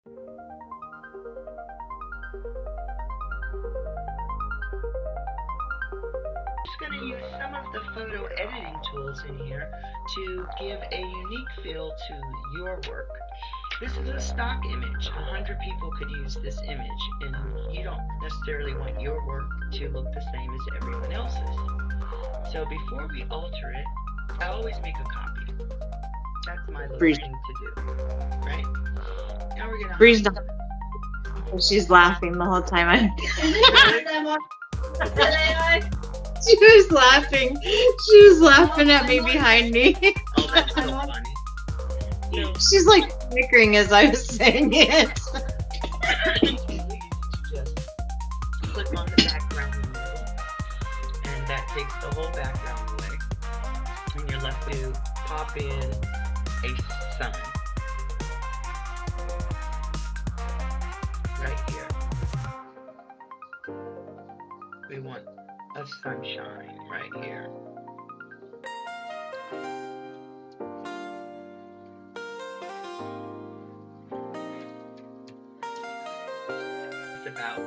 Just going to use some of the photo editing tools in here to give a unique feel to your work. This is a stock image. 100 people could use this image, and you don't necessarily want your work to look the same as everyone else's. So before we alter it, I always make a copy. That's my little thing to do, right? Now we're gonna. Bree's not. She's laughing the whole time. She was laughing. She was laughing at me behind me. Oh, that's so funny. No. She's like snickering as I was saying it. Just click on the background in the middle, and that takes the whole background away. And you're left to pop in a sun right here. We want a sunshine right here. It's about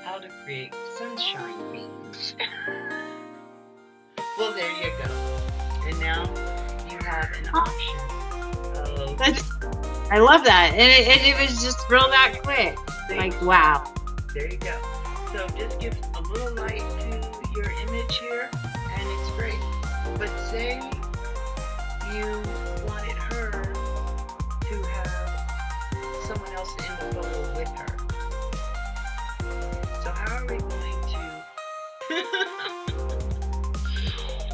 how to create sunshine beams. Well, there you go. And now you have an option of... I love that. And it was just real that quick. Like, wow. There you go. So just give a little light to your image here, and it's great. But say you wanted her to have someone else in the photo with her. So how are we going to...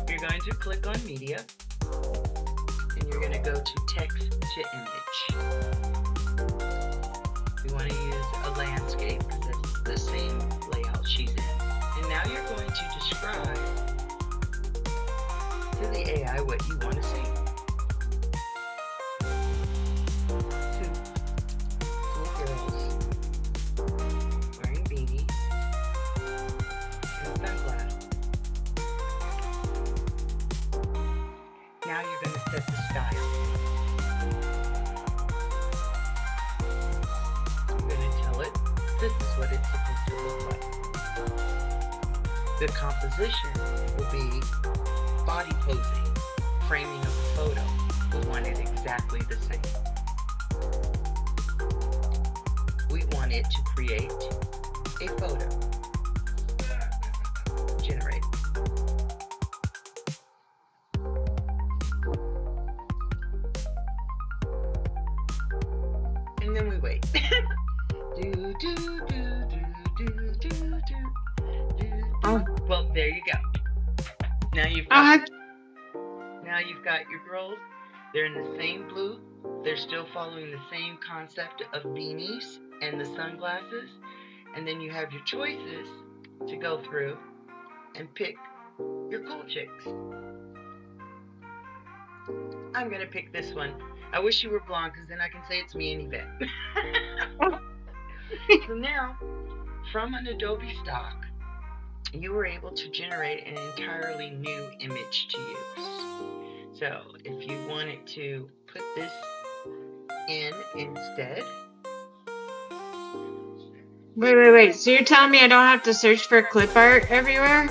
You're going to click on Media, and you're going to go to Text to Image. We want to use a landscape because it's the same layout she's in. And now you're going to describe to the AI what you want to see. Two girls wearing beanies and sunglasses. Now you're going to set the style. I'm going to tell it this is what it's supposed to look like. The composition will be body posing, framing of the photo. We want it exactly the same. We want it to create a photo. Generate. And then we wait. Well, there you go. Now you've got your girls. They're in the same blue. They're still following the same concept of beanies and the sunglasses. And then you have your choices to go through and pick your cool chicks. I'm gonna pick this one. I wish you were blonde because then I can say it's me and Yvette. So now, from an Adobe stock, you were able to generate an entirely new image to use. So if you wanted to put this in instead. Wait. So you're telling me I don't have to search for clip art everywhere?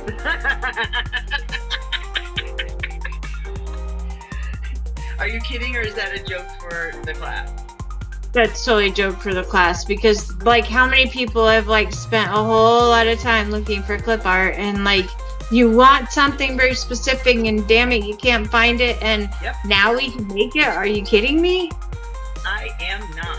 Are you kidding, or is that a joke for the class? That's totally a joke for the class, because like how many people have like spent a whole lot of time looking for clip art, and like you want something very specific and damn it you can't find it, and now we can make it. Are you kidding me? I am not.